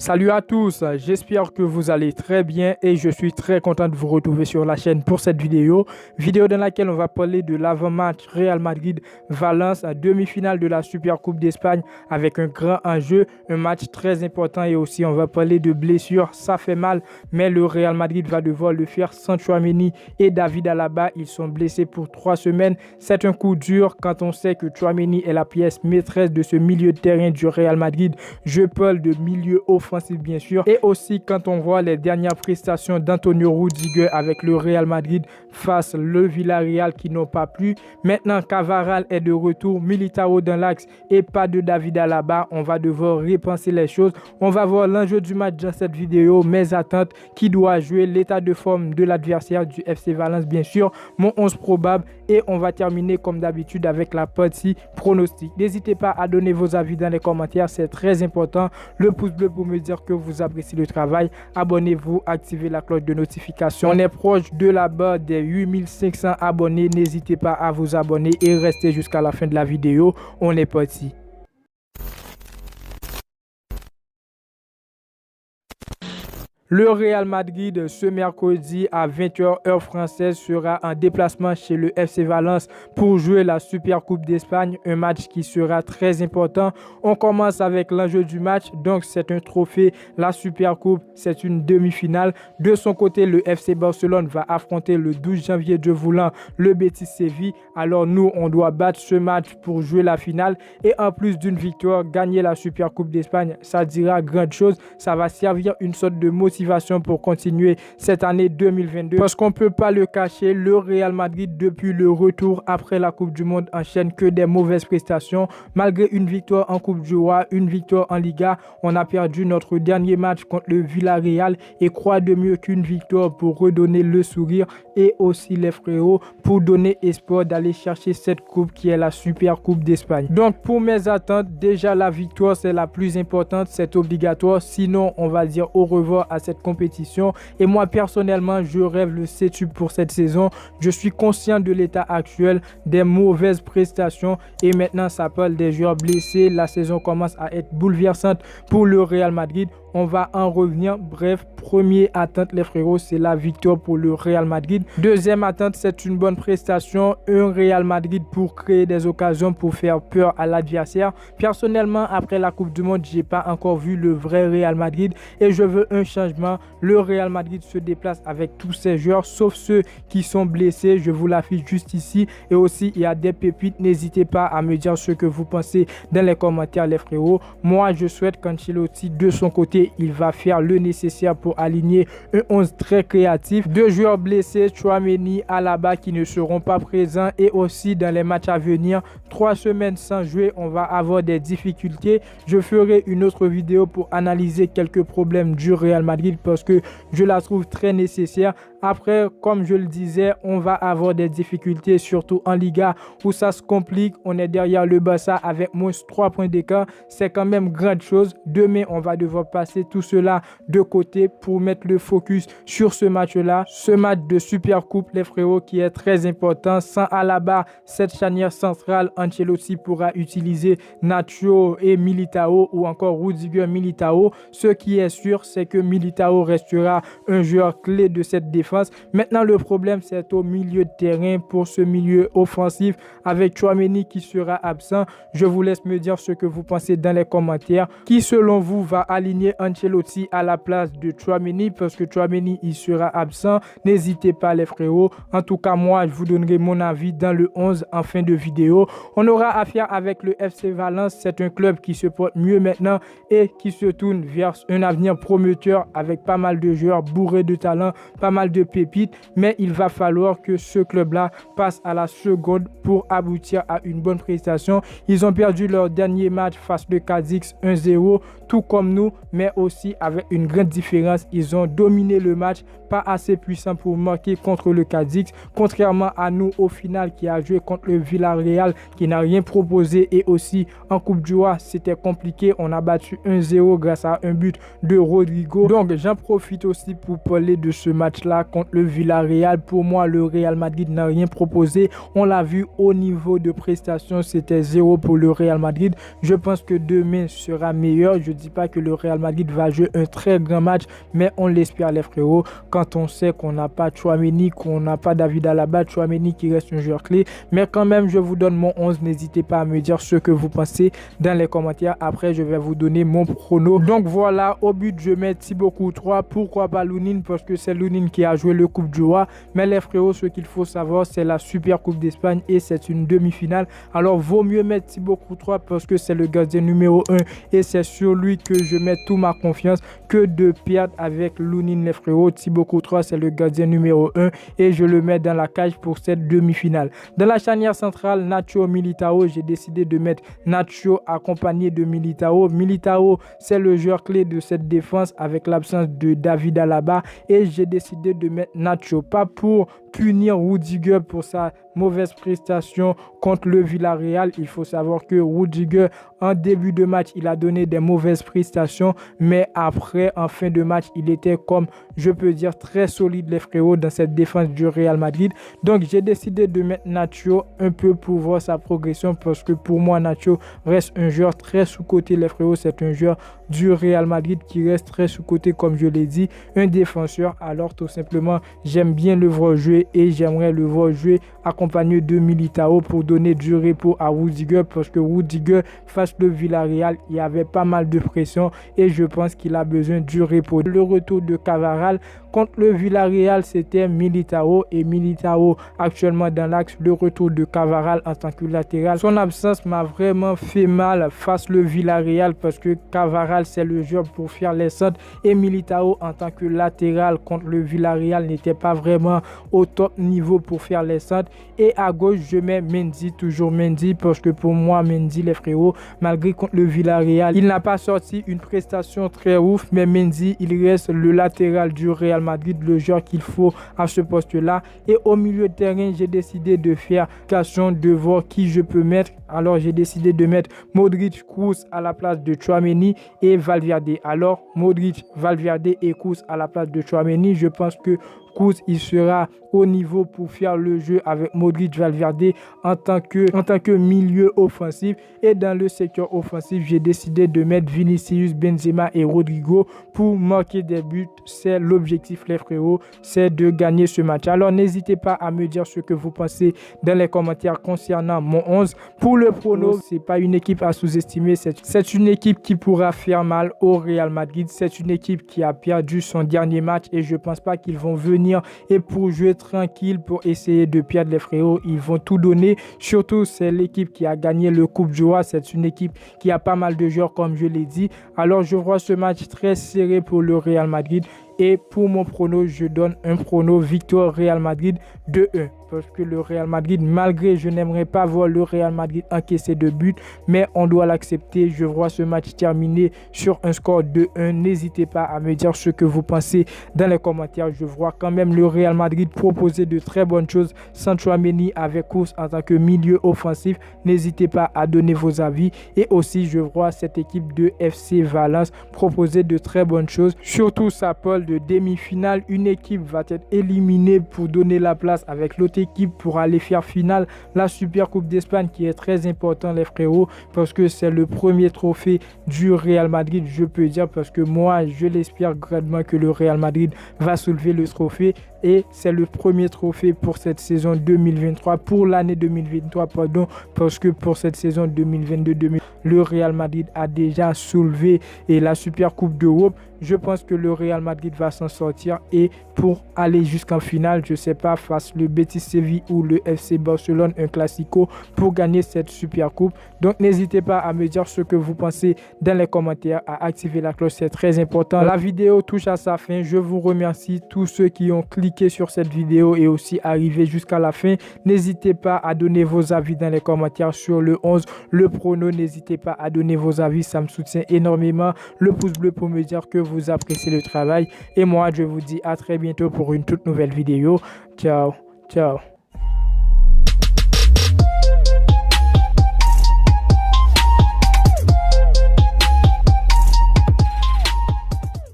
Salut à tous, j'espère que vous allez très bien et je suis très content de vous retrouver sur la chaîne pour cette vidéo dans laquelle on va parler de l'avant-match Real Madrid-Valence, demi-finale de la Super Coupe d'Espagne avec un grand enjeu, un match très important et aussi on va parler de blessures, ça fait mal mais le Real Madrid va devoir le faire sans Tchouaméni et David Alaba, ils sont blessés pour 3 semaines, c'est un coup dur quand on sait que Tchouaméni est la pièce maîtresse de ce milieu de terrain du Real Madrid, je parle de milieu offensif bien sûr, et aussi quand on voit les dernières prestations d'Antonio Rudiger avec le Real Madrid face le Villarreal qui n'ont pas plu. Maintenant Cavaral est de retour, Militao dans l'axe et pas de David Alaba, on va devoir repenser les choses. On va voir l'enjeu du match dans cette vidéo, mes attentes, qui doit jouer, l'état de forme de l'adversaire du FC Valence bien sûr, mon 11 probable et on va terminer comme d'habitude avec la partie pronostic. N'hésitez pas à donner vos avis dans les commentaires, c'est très important. Le pouce bleu pour me dire que vous appréciez le travail. Abonnez-vous, activez la cloche de notification. On est proche de la barre des 8500 abonnés. N'hésitez pas à vous abonner et restez jusqu'à la fin de la vidéo. On est parti. Le Real Madrid ce mercredi à 20h heure française sera en déplacement chez le FC Valence pour jouer la Super Coupe d'Espagne, un match qui sera très important. On commence avec l'enjeu du match, donc c'est un trophée, la Super Coupe, c'est une demi-finale. De son côté, le FC Barcelone va affronter le 12 janvier de Voulan le Betis Séville. Alors nous, on doit battre ce match pour jouer la finale et en plus d'une victoire, gagner la Super Coupe d'Espagne, ça dira grande chose, ça va servir une sorte de motivation pour continuer cette année 2022 parce qu'on ne peut pas le cacher, le Real Madrid depuis le retour après la Coupe du Monde enchaîne que des mauvaises prestations. Malgré une victoire en Coupe du Roi, une victoire en Liga, on a perdu notre dernier match contre le Villarreal et quoi de mieux qu'une victoire pour redonner le sourire et aussi les frérots pour donner espoir d'aller chercher cette coupe qui est la Super Coupe d'Espagne. Donc pour mes attentes, déjà la victoire c'est la plus importante, c'est obligatoire, sinon on va dire au revoir à cette compétition et moi personnellement je rêve le septuple pour cette saison. Je suis conscient de l'état actuel, des mauvaises prestations et maintenant ça parle des joueurs blessés, la saison commence à être bouleversante pour le Real Madrid. On va en revenir. Bref, première attente les frérots, c'est la victoire pour le Real Madrid. Deuxième attente, c'est une bonne prestation. Un Real Madrid pour créer des occasions, pour faire peur à l'adversaire. Personnellement, après la Coupe du Monde, j'ai pas encore vu le vrai Real Madrid et je veux un changement. Le Real Madrid se déplace avec tous ses joueurs, sauf ceux qui sont blessés. Je vous l'affiche juste ici. Et aussi, il y a des pépites. N'hésitez pas à me dire ce que vous pensez dans les commentaires les frérots. Moi, je souhaite qu'Ancelotti, de son côté, il va faire le nécessaire pour aligner un 11 très créatif. Deux joueurs blessés, Tchouaméni, Alaba qui ne seront pas présents et aussi dans les matchs à venir, 3 semaines sans jouer, on va avoir des difficultés. Je ferai une autre vidéo pour analyser quelques problèmes du Real Madrid parce que je la trouve très nécessaire. Après, comme je le disais, on va avoir des difficultés, surtout en Liga où ça se complique. On est derrière le Barça avec moins 3 points d'écart. C'est quand même grande chose. Demain, on va devoir passer tout cela de côté pour mettre le focus sur ce match-là. Ce match de Super Coupe, les frérots, qui est très important. Sans Alaba, cette charnière centrale, Ancelotti pourra utiliser Nacho et Militao ou encore Rudiger Militao. Ce qui est sûr, c'est que Militao restera un joueur clé de cette défense. Maintenant, le problème, c'est au milieu de terrain pour ce milieu offensif avec Tchouaméni qui sera absent. Je vous laisse me dire ce que vous pensez dans les commentaires. Qui, selon vous, va aligner Ancelotti à la place de Tchouaméni parce que Tchouaméni, il sera absent. N'hésitez pas, les frérots. En tout cas, moi, je vous donnerai mon avis dans le 11 en fin de vidéo. On aura affaire avec le FC Valence. C'est un club qui se porte mieux maintenant et qui se tourne vers un avenir prometteur avec pas mal de joueurs bourrés de talent, pas mal de pépites, mais il va falloir que ce club-là passe à la seconde pour aboutir à une bonne prestation. Ils ont perdu leur dernier match face au Cadix 1-0, tout comme nous, mais aussi avec une grande différence. Ils ont dominé le match, pas assez puissant pour marquer contre le Cadix, contrairement à nous au final qui a joué contre le Villarreal qui n'a rien proposé et aussi en Coupe du Roi, c'était compliqué. On a battu 1-0 grâce à un but de Rodrigo. Donc, j'en profite aussi pour parler de ce match-là contre le Villarreal. Pour moi, le Real Madrid n'a rien proposé. On l'a vu au niveau de prestations, c'était 0 pour le Real Madrid. Je pense que demain sera meilleur. Je dis pas que le Real Madrid va jouer un très grand match, mais on l'espère les frérots, quand on sait qu'on n'a pas Tchouaméni, qu'on n'a pas David Alaba, Tchouaméni qui reste un joueur clé. Mais quand même, je vous donne mon 11. N'hésitez pas à me dire ce que vous pensez dans les commentaires. Après, je vais vous donner mon prono. Donc voilà, au but, je mets Thibaut Courtois. Pourquoi pas Lounine? Parce que c'est Lounine qui a joué le Coupe du Roi. Mais les frérots, ce qu'il faut savoir, c'est la Super Coupe d'Espagne et c'est une demi-finale. Alors, vaut mieux mettre Thibaut Courtois parce que c'est le gardien numéro 1 et c'est sur lui que je mets toute ma confiance que de perdre avec Lounine, les frérots. Thibaut Courtois, c'est le gardien numéro 1 et je le mets dans la cage pour cette demi-finale. Dans la charnière centrale, Nacho Militao, j'ai décidé de mettre Nacho accompagné de Militao. Militao, c'est le joueur clé de cette défense avec l'absence de David Alaba et j'ai décidé de mettre Nacho, pas pour punir Rudiger pour sa mauvaise prestation contre le Villarreal. Il faut savoir que Rudiger, en début de match, il a donné des mauvaises prestations, mais après, en fin de match, il était comme, je peux dire, très solide les frérots dans cette défense du Real Madrid. Donc, j'ai décidé de mettre Nacho un peu pour voir sa progression parce que pour moi, Nacho reste un joueur très sous-coté les frérots. C'est un joueur du Real Madrid qui reste très sous-coté, comme je l'ai dit, un défenseur. Alors, tout simplement, j'aime bien le voir jouer et j'aimerais le voir jouer accompagné de Militao pour donner du repos à Rudiger parce que Rudiger face le Villarreal, il y avait pas mal de pression et je pense qu'il a besoin du repos. Le retour de Cavaral contre le Villarreal, c'était Militao et Militao actuellement dans l'axe. Le retour de Cavaral en tant que latéral, son absence m'a vraiment fait mal face le Villarreal parce que Cavaral c'est le joueur pour faire les centres et Militao en tant que latéral contre le Villarreal n'était pas vraiment au top niveau pour faire les centres. Et à gauche je mets Mendy, toujours Mendy parce que pour moi Mendy les frérots, malgré contre le Villarreal, il n'a pas sorti une prestation très ouf, mais Mendy il reste le latéral du Real Madrid, le joueur qu'il faut à ce poste là. Et au milieu de terrain j'ai décidé de faire question de voir qui je peux mettre. Alors j'ai décidé de mettre Modric, Kroos à la place de Tchouaméni et Valverde. Alors Modric, Valverde et Kroos à la place de Tchouaméni. Je pense que Kroos il sera au niveau pour faire le jeu avec Modric, Valverde en tant que milieu offensif. Et dans le secteur offensif, j'ai décidé de mettre Vinicius, Benzema et Rodrigo pour marquer des buts. C'est l'objectif les frérots, c'est de gagner ce match. Alors n'hésitez pas à me dire ce que vous pensez dans les commentaires concernant mon 11. Pour le prono, c'est pas une équipe à sous-estimer, c'est une équipe qui pourra faire mal au Real Madrid. C'est une équipe qui a perdu son dernier match et je pense pas qu'ils vont venir et pour jouer tranquille pour essayer de perdre les frérots. Ils vont tout donner. Surtout, c'est l'équipe qui a gagné le Coupe du Roi. C'est une équipe qui a pas mal de joueurs, comme je l'ai dit. Alors, je vois ce match très serré pour le Real Madrid. Et pour mon prono, je donne un prono victoire Real Madrid 2-1. Parce que le Real Madrid, malgré je n'aimerais pas voir le Real Madrid encaisser de buts, mais on doit l'accepter. Je vois ce match terminé sur un score de 1. N'hésitez pas à me dire ce que vous pensez dans les commentaires. Je vois quand même le Real Madrid proposer de très bonnes choses sans Tchouaméni avec Kroos en tant que milieu offensif. N'hésitez pas à donner vos avis. Et aussi, je vois cette équipe de FC Valence proposer de très bonnes choses. Surtout, ça parle de demi-finale. Une équipe va être éliminée pour donner la place avec l'autre équipe pour aller faire finale la Super Coupe d'Espagne qui est très important les frérots parce que c'est le premier trophée du Real Madrid, je peux dire, parce que moi je l'espère grandement que le Real Madrid va soulever le trophée et c'est le premier trophée pour cette saison 2023, pour l'année 2023 pardon, parce que pour cette saison 2022-2023 le Real Madrid a déjà soulevé et la Super Coupe d'Europe. Je pense que le Real Madrid va s'en sortir et pour aller jusqu'en finale, je ne sais pas, face le Betis Séville ou le FC Barcelone, un classico pour gagner cette Super Coupe. Donc n'hésitez pas à me dire ce que vous pensez dans les commentaires, à activer la cloche, c'est très important. La vidéo touche à sa fin. Je vous remercie tous ceux qui ont cliqué sur cette vidéo et aussi arrivé jusqu'à la fin. N'hésitez pas à donner vos avis dans les commentaires sur le 11, le prono. N'hésitez pas à donner vos avis, ça me soutient énormément. Le pouce bleu pour me dire que vous appréciez le travail. Et moi, je vous dis à très bientôt pour une toute nouvelle vidéo. Ciao, ciao.